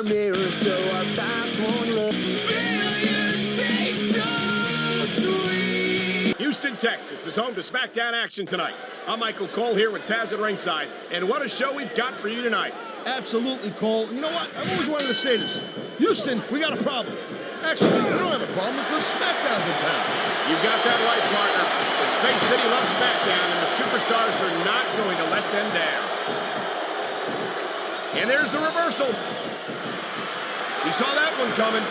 mirror so our past won't look. Houston, Texas is home to SmackDown action tonight. I'm Michael Cole here with Taz at ringside, and what a show we've got for you tonight. Absolutely, Cole. You know what? I've always wanted to say this. Houston, we got a problem. Actually, we don't have a problem because SmackDown's in town. You got that right, partner. The Space City loves SmackDown, and the superstars are not going to let them down. And there's the reversal. You saw that one coming.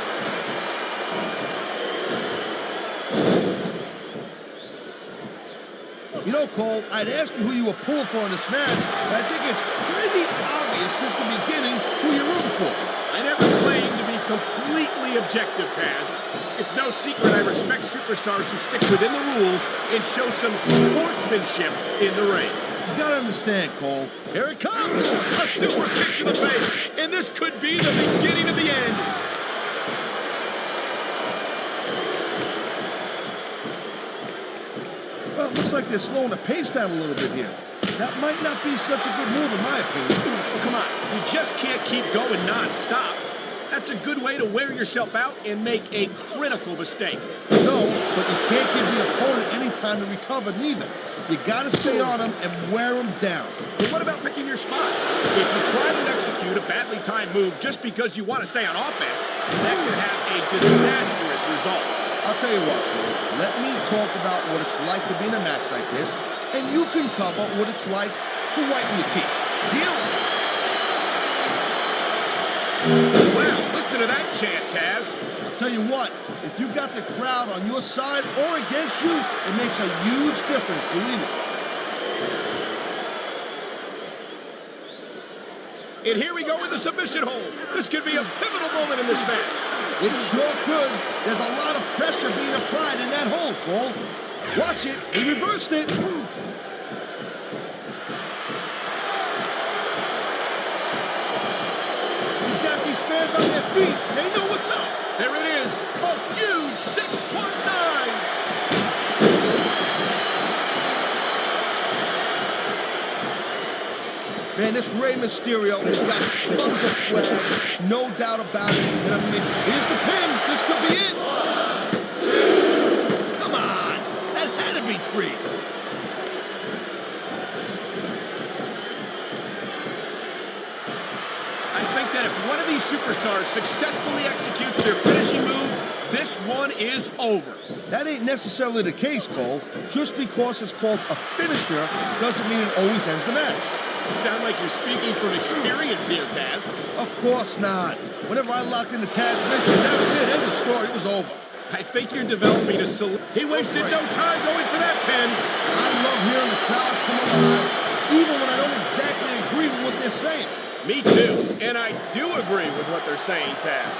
You know, Cole, I'd ask you who you were pulling for in this match, but I think it's pretty obvious since the beginning who you're rooting for. I never claimed to be completely objective, Taz. It's no secret I respect superstars who stick within the rules and show some sportsmanship in the ring. You gotta understand, Cole. Here it comes! A super kick to the face, and this could be the beginning of the end. Well, it looks like they're slowing the pace down a little bit here. That might not be such a good move in my opinion. Well, come on, you just can't keep going non-stop. That's a good way to wear yourself out and make a critical mistake. No, but you can't give the opponent any time to recover neither. You gotta stay on them and wear them down. But what about picking your spot? If you try to execute a badly timed move just because you want to stay on offense, that can have a disastrous result. I'll tell you what, let me talk about what it's like to be in a match like this, and you can cover what it's like to whiten your teeth. Deal? Wow, listen to that chant, Taz. I'll tell you what, if you got the crowd on your side or against you, it makes a huge difference, believe me. And here we go with the submission hold. This could be a pivotal moment in this match. It sure could. There's a lot of pressure being applied in that hold, Cole. Watch it. He reversed it. He's got these fans on their feet. They know what's up. There it is. A huge 619. Man, this Rey Mysterio has got tons of flash, no doubt about it. And I mean, here's the pin. This could be it. 1, 2. Come on. That had to be 3. I think that if one of these superstars successfully executes their finishing move, this one is over. That ain't necessarily the case, Cole. Just because it's called a finisher doesn't mean it always ends the match. You sound like you're speaking from experience here, Taz. Of course not. Whenever I locked in the Taz mission, that was it. End of story. It was over. I think you're developing a He wasted no time going for that pin. I love hearing the crowd come alive, even when I don't exactly agree with what they're saying. Me too. And I do agree with what they're saying, Taz.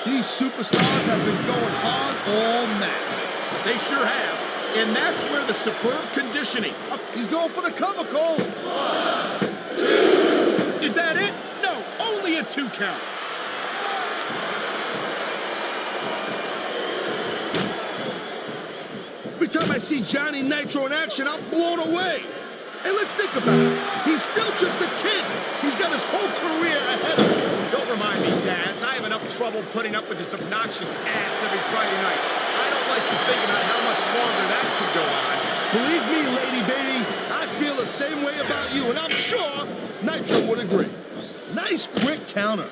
These superstars have been going hard all match. They sure have. And that's where the superb conditioning. He's going for the cover, Cole. 1, 2. Is that it? No, only a 2 count. Every time I see Johnny Nitro in action, I'm blown away. Hey, let's think about it. He's still just a kid. He's got his whole career ahead of him. Don't remind me, Taz. I have enough trouble putting up with this obnoxious ass every Friday night. I don't like to think about how much longer that could go on. Believe me, Lady Beatty, I feel the same way about you, and I'm sure Nitro would agree. Nice quick counter.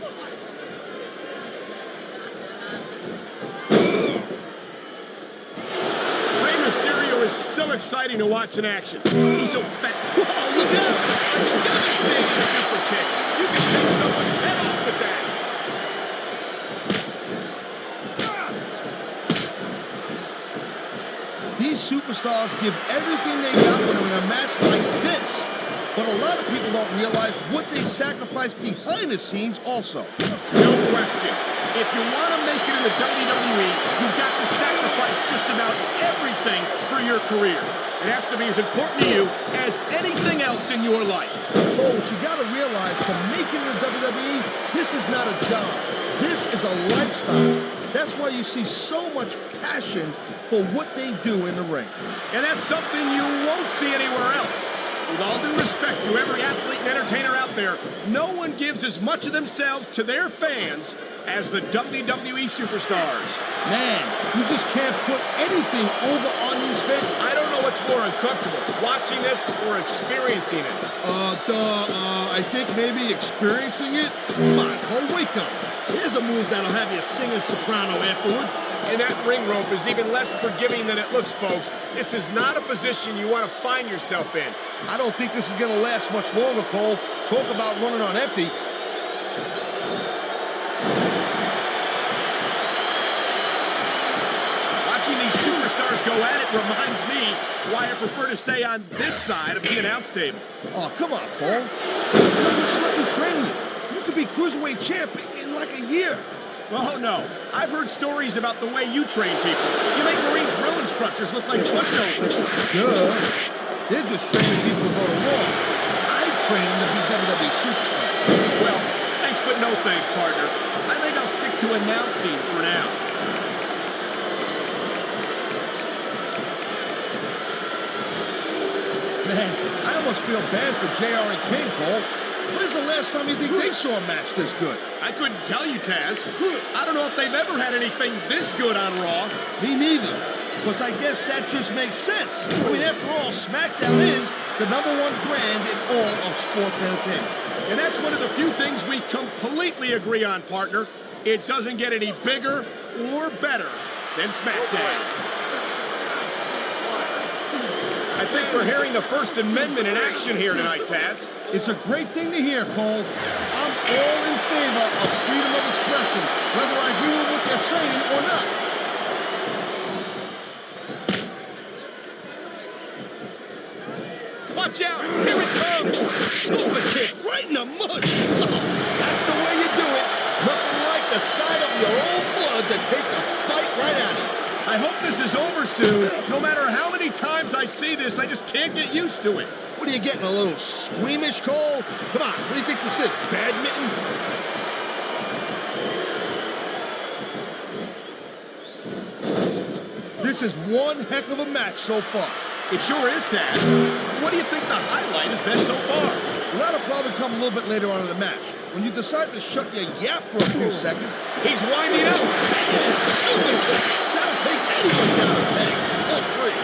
Rey Mysterio is so exciting to watch in action. He's so fat. Whoa, look out! I mean, devastating super kick. You can take someone's head off with that. These superstars give everything they got when they're in a match like this. But a lot of people don't realize what they sacrifice behind the scenes also. No question. If you want to make it in the WWE, you've got to sacrifice just about everything for your career. It has to be as important to you as anything else in your life. Oh, what you got to realize, to make it in the WWE, this is not a job. This is a lifestyle. That's why you see so much passion for what they do in the ring. And that's something you won't see anywhere else. With all due respect to every athlete and entertainer out there, no one gives as much of themselves to their fans as the WWE superstars. Man, you just can't put anything over on these fans. I don't know what's more uncomfortable, watching this or experiencing it. I think maybe experiencing it. Come on, Cole, wake up. Here's a move that'll have you singing soprano afterward. And that ring rope is even less forgiving than it looks, folks. This is not a position you want to find yourself in. I don't think this is going to last much longer, Cole. Talk about running on empty. Watching these superstars go at it reminds me why I prefer to stay on this side of the announce table. Oh, come on, Cole. You should let me train you. You could be Cruiserweight champ in like a year. Oh, no. I've heard stories about the way you train people. You make Marine drill instructors look like pushovers. Duh. They're just training people to go to war. I train them to be WWE superstars. Well, thanks but no thanks, partner. I think I'll stick to announcing for now. Man, I almost feel bad for JR and Kane, Cole. When's the last time you think they saw a match this good? I couldn't tell you, Taz. I don't know if they've ever had anything this good on Raw. Me neither. Because I guess that just makes sense. I mean, after all, SmackDown is the #1 brand in all of sports entertainment. And that's one of the few things we completely agree on, partner. It doesn't get any bigger or better than SmackDown. I think we're hearing the First Amendment in action here tonight, Taz. It's a great thing to hear, Cole. I'm all in favor of freedom of expression, whether I agree with what they're saying or not. Watch out! Here it comes! Super kick right in the mush. That's the way you do it. Nothing like the sight of your own blood to take the fight right out of you. I hope this is over soon. No matter how many times I see this, I just can't get used to it. What are you getting, a little squeamish, Cole? Come on, what do you think this is, badminton? This is one heck of a match so far. It sure is, Taz. What do you think the highlight has been so far? Well, that'll probably come a little bit later on in the match. When you decide to shut your yap for a few seconds. He's winding up. Super kick. That'll take anyone down the peg. All three.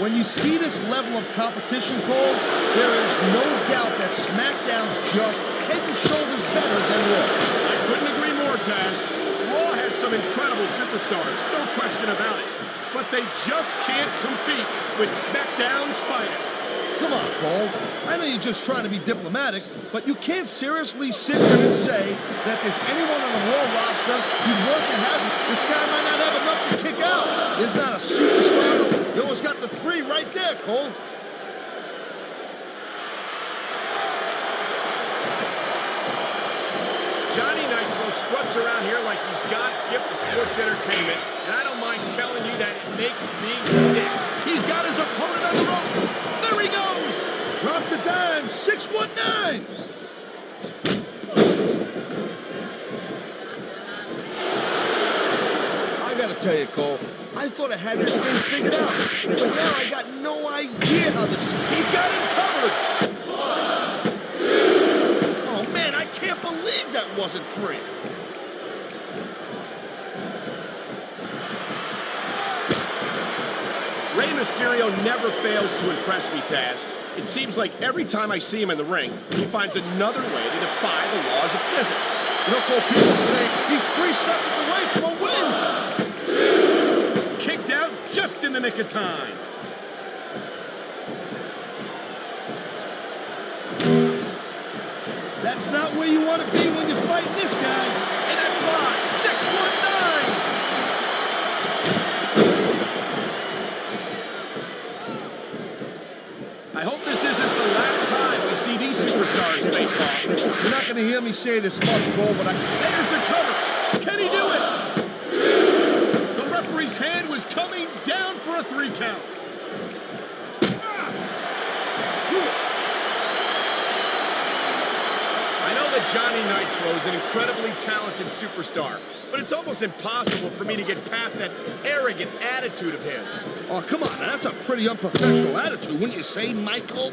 When you see this level of competition, Cole, there is no doubt that SmackDown's just head and shoulders better than Raw. I couldn't agree more, Taz. Raw has some incredible superstars, no question about it. But they just can't compete with SmackDown's finest. Come on, Cole. I know you're just trying to be diplomatic, but you can't seriously sit there and say that there's anyone on the Raw roster you'd want to have. This guy might not have enough to kick out. There's not a superstar. You always got the three right there, Cole. Johnny Nitro struts around here like he's God's gift to sports entertainment, and I don't mind telling you that it makes me sick. He's got his opponent on the ropes. There he goes. Drop the dime, 619. I gotta tell you, Cole, I thought I had this thing figured out, but now I got no idea how this is. He's got him covered. Oh man, I can't believe that wasn't three. Rey Mysterio never fails to impress me, Taz. It seems like every time I see him in the ring, he finds another way to defy the laws of physics. You know, Cole, people say he's 3 seconds away from a win. Kicked out just in the nick of time. That's not where you want to be when you're fighting this guy. And that's why 619. I hope this isn't the last time we see these superstars face off. You're not going to hear me say this much, Cole, but There's the cover. Can he do it? The referee's hand was coming down for a 3 count. I know the Johnny Nitro is an incredibly talented superstar, but it's almost impossible for me to get past that arrogant attitude of his. Oh, come on, now that's a pretty unprofessional attitude, wouldn't you say, Michael?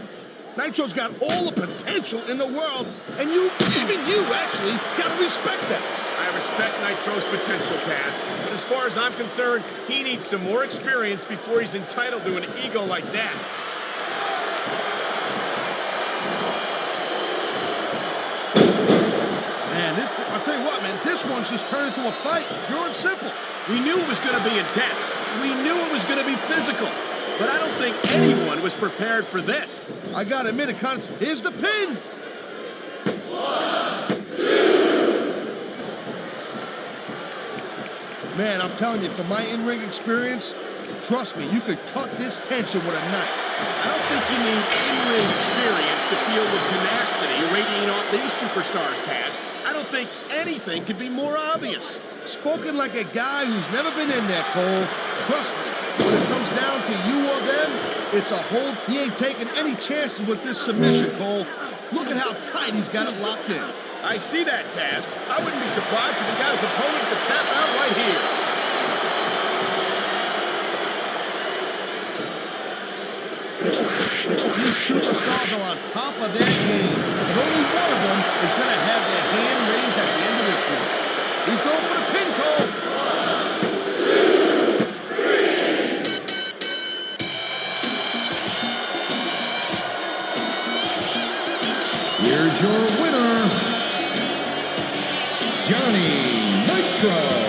Nitro's got all the potential in the world, and even you actually, gotta respect that. I respect Nitro's potential, Taz, but as far as I'm concerned, he needs some more experience before he's entitled to an ego like that. Man, I'll tell you what, man, this one's just turned into a fight, pure and simple. We knew it was going to be intense. We knew it was going to be physical. But I don't think anyone was prepared for this. I gotta admit, here's the pin. 1, 2. Man, I'm telling you, from my in-ring experience, trust me, you could cut this tension with a knife. I don't think you need in-ring experience to feel the tenacity radiating off these superstars, Taz. I don't think anything could be more obvious. Spoken like a guy who's never been in there, Cole. Trust me, when it comes down to you or them, it's a hold. He ain't taking any chances with this submission, Cole. Look at how tight he's got it locked in. I see that, Taz. I wouldn't be surprised if he got his opponent to tap out right here. These superstars are on top of their game, but only one of them is going to have their hand raised at the end of this one. He's going for the pin, Cole. 1, 2, 3. Here's your winner, Johnny Nitro.